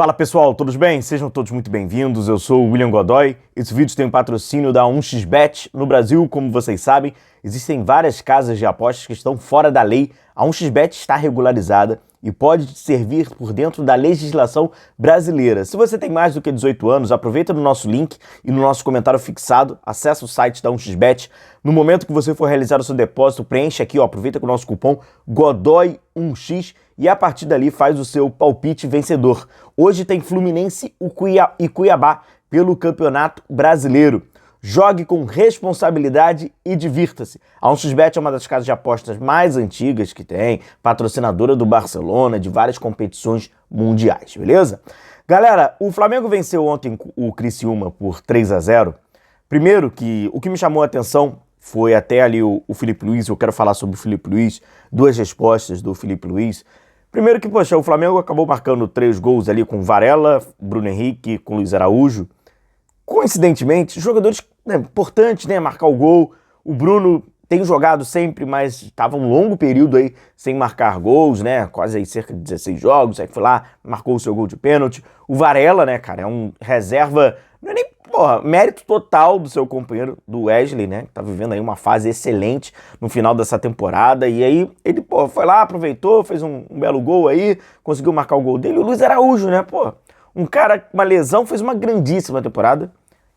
Fala pessoal, todos bem? Sejam todos muito bem-vindos, eu sou o William Godoy. Esse vídeo tem um patrocínio da 1xBet. No Brasil, como vocês sabem, existem várias casas de apostas que estão fora da lei. A 1xBet está regularizada e pode te servir por dentro da legislação brasileira. Se você tem mais do que 18 anos, aproveita no nosso link e no nosso comentário fixado, acessa o site da 1xBet. No momento que você for realizar o seu depósito, preenche aqui, aproveita com o nosso cupom GODOY1x e a partir dali faz o seu palpite vencedor. Hoje tem Fluminense e Cuiabá pelo Campeonato Brasileiro. Jogue com responsabilidade e divirta-se. A 1xBet é uma das casas de apostas mais antigas que tem, patrocinadora do Barcelona, de várias competições mundiais, beleza? Galera, o Flamengo venceu ontem o Criciúma por 3-0. Primeiro, que o que me chamou a atenção foi até ali o Filipe Luís. Eu quero falar sobre o Filipe Luís, duas respostas do Filipe Luís. Primeiro que, poxa, o Flamengo acabou marcando 3 gols ali com Varela, Bruno Henrique, com Luiz Araújo. Coincidentemente, jogadores importantes, né, marcar o gol. O Bruno tem jogado sempre, mas estava um longo período aí sem marcar gols, né, quase aí cerca de 16 jogos, aí foi lá, marcou o seu gol de pênalti. O Varela, né, cara, é um reserva, não é nem, mérito total do seu companheiro, do Wesley, né, que tá vivendo aí uma fase excelente no final dessa temporada, e aí ele, foi lá, aproveitou, fez um belo gol aí, conseguiu marcar o gol dele. O Luiz Araújo, né, um cara com uma lesão, fez uma grandíssima temporada,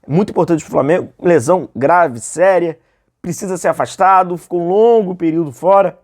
muito importante pro Flamengo, lesão grave, séria, precisa ser afastado, ficou um longo período fora,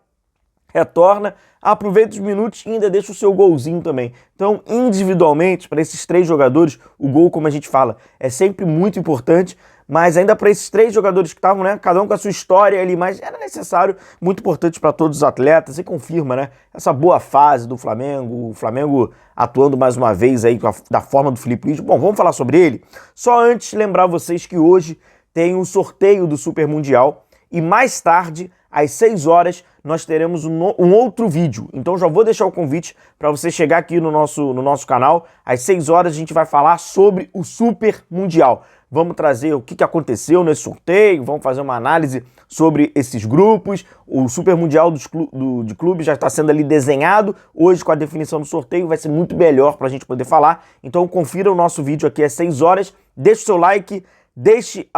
retorna, aproveita os minutos e ainda deixa o seu golzinho também. Então, individualmente, para esses 3 jogadores, o gol, como a gente fala, é sempre muito importante, mas ainda para esses 3 jogadores que estavam, né, cada um com a sua história ali, mas era necessário, muito importante para todos os atletas, e confirma, né, essa boa fase do Flamengo, o Flamengo atuando mais uma vez aí da forma do Filipe Luís. Bom, vamos falar sobre ele. Só antes, lembrar vocês que hoje tem o sorteio do Super Mundial e mais tarde, às 6 horas, nós teremos um outro vídeo. Então já vou deixar o convite para você chegar aqui no nosso canal. Às 6 horas a gente vai falar sobre o Super Mundial. Vamos trazer o que aconteceu nesse sorteio, vamos fazer uma análise sobre esses grupos. O Super Mundial de clubes já está sendo ali desenhado. Hoje, com a definição do sorteio, vai ser muito melhor para a gente poder falar. Então confira o nosso vídeo aqui às 6 horas. Deixe o seu like, deixe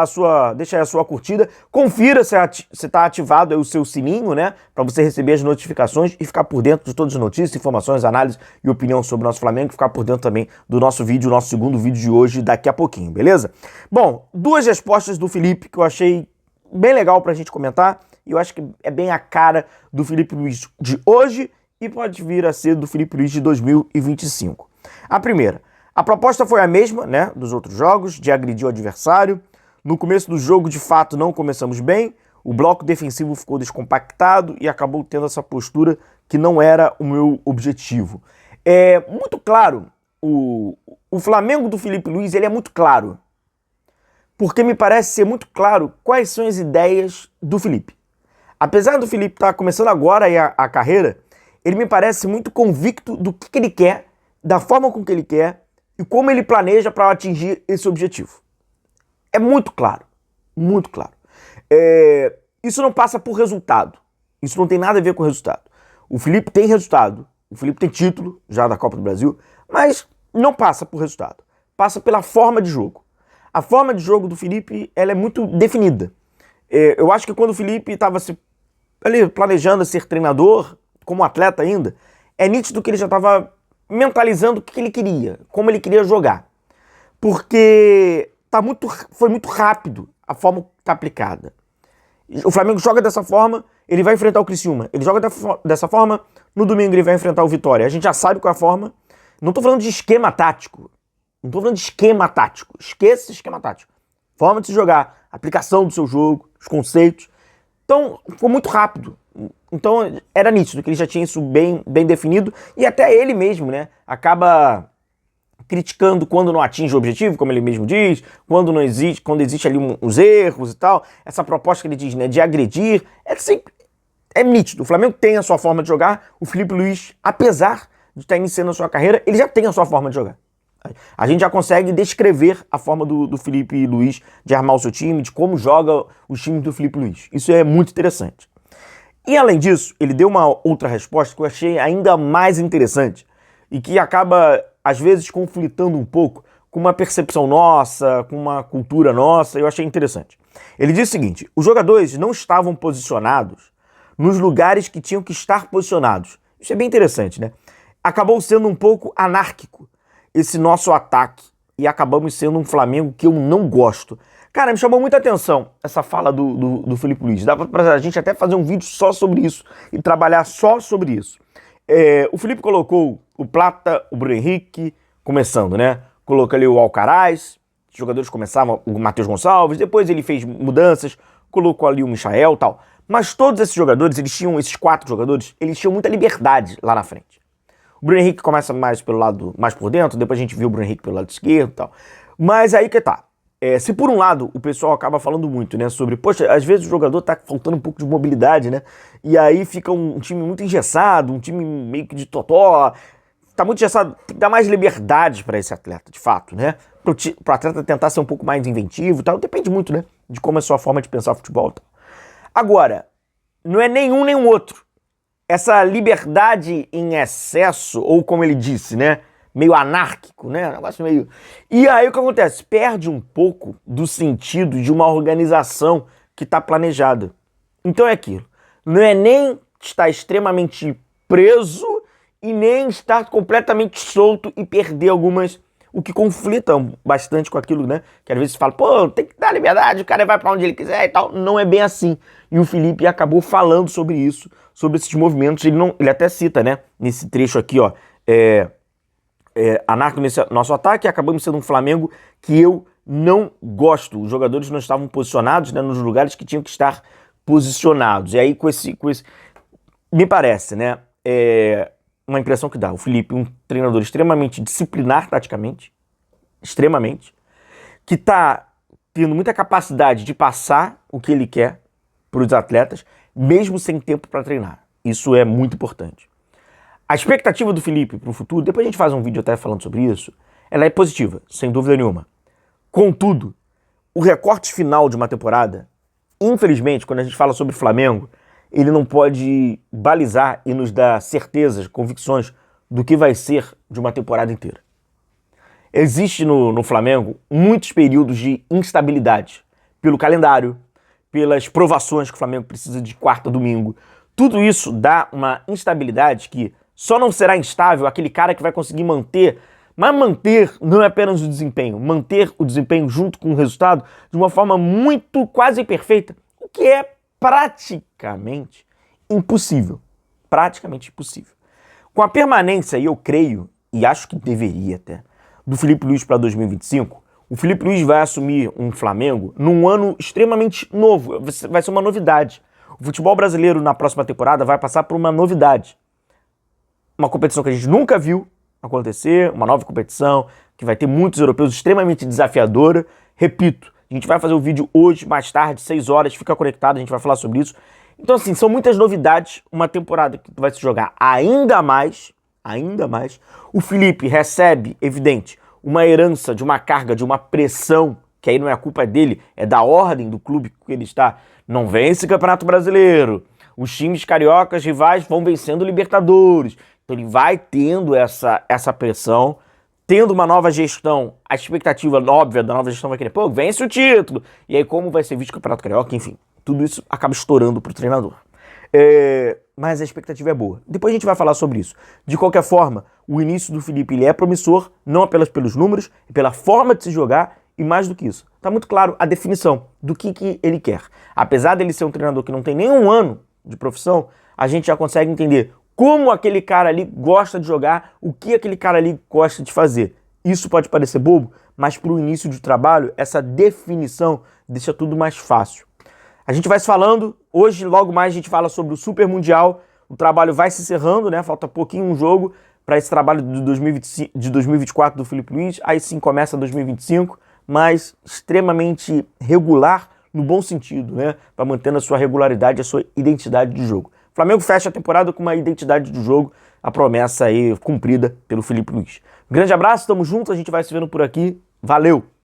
aí a sua curtida, confira se está ativado aí o seu sininho, né, para você receber as notificações e ficar por dentro de todas as notícias, informações, análise e opinião sobre o nosso Flamengo, ficar por dentro também do nosso vídeo, nosso segundo vídeo de hoje, daqui a pouquinho, beleza? Bom, 2 respostas do Felipe que eu achei bem legal pra gente comentar, e eu acho que é bem a cara do Filipe Luís de hoje e pode vir a ser do Filipe Luís de 2025. A primeira: a proposta foi a mesma, né, dos outros jogos, de agredir o adversário. No começo do jogo, de fato, não começamos bem. O bloco defensivo ficou descompactado e acabou tendo essa postura que não era o meu objetivo. É muito claro, o Flamengo do Filipe Luís, ele é muito claro. Porque me parece ser muito claro quais são as ideias do Felipe. Apesar do Felipe estar começando agora aí a carreira, ele me parece muito convicto do que ele quer, da forma com que ele quer, e como ele planeja para atingir esse objetivo. É muito claro, muito claro. Isso não passa por resultado, isso não tem nada a ver com resultado. O Felipe tem resultado, o Felipe tem título já da Copa do Brasil, mas não passa por resultado, passa pela forma de jogo. A forma de jogo do Felipe, ela é muito definida. Eu acho que quando o Felipe estava ali planejando ser treinador, como atleta ainda, é nítido que ele já estava mentalizando o que ele queria, como ele queria jogar. Porque foi muito rápido a forma que está aplicada. O Flamengo joga dessa forma, ele vai enfrentar o Criciúma. Ele joga dessa forma, no domingo ele vai enfrentar o Vitória. A gente já sabe qual é a forma. Não estou falando de esquema tático. Não estou falando de esquema tático. Esqueça esse esquema tático. Forma de se jogar, aplicação do seu jogo, os conceitos. Então, foi muito rápido. Então, era nítido que ele já tinha isso bem definido, e até ele mesmo, né, acaba criticando quando não atinge o objetivo, como ele mesmo diz, quando existe ali uns erros e tal. Essa proposta que ele diz, né, de agredir, é nítido. O Flamengo tem a sua forma de jogar. O Filipe Luís, apesar de estar iniciando a sua carreira, ele já tem a sua forma de jogar. A gente já consegue descrever a forma do Filipe Luís de armar o seu time, de como joga os times do Filipe Luís. Isso é muito interessante. E além disso, ele deu uma outra resposta que eu achei ainda mais interessante e que acaba às vezes conflitando um pouco com uma percepção nossa, com uma cultura nossa, eu achei interessante. Ele diz o seguinte: os jogadores não estavam posicionados nos lugares que tinham que estar posicionados. Isso é bem interessante, né? Acabou sendo um pouco anárquico esse nosso ataque e acabamos sendo um Flamengo que eu não gosto. Cara, me chamou muita atenção essa fala do Felipe Luiz. Dá pra gente até fazer um vídeo só sobre isso e trabalhar só sobre isso. O Felipe colocou o Plata, o Bruno Henrique, começando, né? Colocou ali o Alcaraz, os jogadores começavam, o Matheus Gonçalves, depois ele fez mudanças, colocou ali o Michael e tal. Mas todos esses jogadores, esses 4 jogadores, eles tinham muita liberdade lá na frente. O Bruno Henrique começa mais pelo lado, mais por dentro, depois a gente viu o Bruno Henrique pelo lado esquerdo e tal. Mas aí que tá. Se por um lado o pessoal acaba falando muito, né, sobre, poxa, às vezes o jogador tá faltando um pouco de mobilidade, né, e aí fica um time muito engessado, um time meio que de totó, tá muito engessado, tem que dar mais liberdade para esse atleta, de fato, né, pro atleta tentar ser um pouco mais inventivo e tal, depende muito, né, de como é a sua forma de pensar futebol e tal. Agora, não é nenhum nem o outro. Essa liberdade em excesso, ou como ele disse, né, meio anárquico, né? Um negócio meio... E aí o que acontece? Perde um pouco do sentido de uma organização que está planejada. Então é aquilo. Não é nem estar extremamente preso e nem estar completamente solto e perder algumas... O que conflita bastante com aquilo, né? Que às vezes fala, pô, tem que dar liberdade, o cara vai para onde ele quiser e tal. Não é bem assim. E o Felipe acabou falando sobre isso, sobre esses movimentos. Ele até cita, né? Nesse trecho aqui, ó. Anarco nesse nosso ataque, acabamos sendo um Flamengo que eu não gosto. Os jogadores não estavam posicionados, né, nos lugares que tinham que estar posicionados. E aí com esse me parece, né, uma impressão que dá. O Felipe, um treinador extremamente disciplinar taticamente, extremamente, que está tendo muita capacidade de passar o que ele quer para os atletas, mesmo sem tempo para treinar. Isso é muito importante. A expectativa do Felipe para o futuro, depois a gente faz um vídeo até falando sobre isso, ela é positiva, sem dúvida nenhuma. Contudo, o recorte final de uma temporada, infelizmente, quando a gente fala sobre Flamengo, ele não pode balizar e nos dar certezas, convicções do que vai ser de uma temporada inteira. Existe no Flamengo muitos períodos de instabilidade, pelo calendário, pelas provações que o Flamengo precisa de quarta a domingo. Tudo isso dá uma instabilidade que só não será instável aquele cara que vai conseguir manter, mas manter não é apenas o desempenho, manter o desempenho junto com o resultado de uma forma muito quase perfeita, o que é praticamente impossível. Praticamente impossível. Com a permanência, e eu creio, e acho que deveria até, do Felipe Luiz para 2025, o Felipe Luiz vai assumir um Flamengo num ano extremamente novo, vai ser uma novidade. O futebol brasileiro na próxima temporada vai passar por uma novidade. Uma competição que a gente nunca viu acontecer, uma nova competição, que vai ter muitos europeus, extremamente desafiadora. Repito, a gente vai fazer o vídeo hoje, mais tarde, 6 horas, fica conectado, a gente vai falar sobre isso. Então, assim, são muitas novidades, uma temporada que vai se jogar ainda mais. O Felipe recebe, evidente, uma herança de uma carga, de uma pressão, que aí não é a culpa dele, é da ordem do clube que ele está. Não vence Campeonato Brasileiro. Os times cariocas rivais vão vencendo Libertadores. Então ele vai tendo essa pressão, tendo uma nova gestão. A expectativa óbvia da nova gestão vai querer, pô, vence o título. E aí como vai ser visto o Campeonato Carioca, enfim. Tudo isso acaba estourando pro treinador. Mas a expectativa é boa. Depois a gente vai falar sobre isso. De qualquer forma, o início do Felipe ele é promissor, não apenas pelos números, pela forma de se jogar e mais do que isso. Tá muito claro a definição do que ele quer. Apesar dele ser um treinador que não tem nem um ano de profissão, a gente já consegue entender como aquele cara ali gosta de jogar, o que aquele cara ali gosta de fazer. Isso pode parecer bobo, mas para o início de trabalho, essa definição deixa tudo mais fácil. A gente vai se falando, hoje logo mais a gente fala sobre o Super Mundial, o trabalho vai se encerrando, né? Falta pouquinho um jogo para esse trabalho de 2024 do Felipe Luiz, aí sim começa 2025, mas extremamente regular no bom sentido, né? Para mantendo a sua regularidade, a sua identidade de jogo. O Flamengo fecha a temporada com uma identidade de jogo, a promessa aí cumprida pelo Felipe Luiz. Um grande abraço, tamo junto, a gente vai se vendo por aqui. Valeu!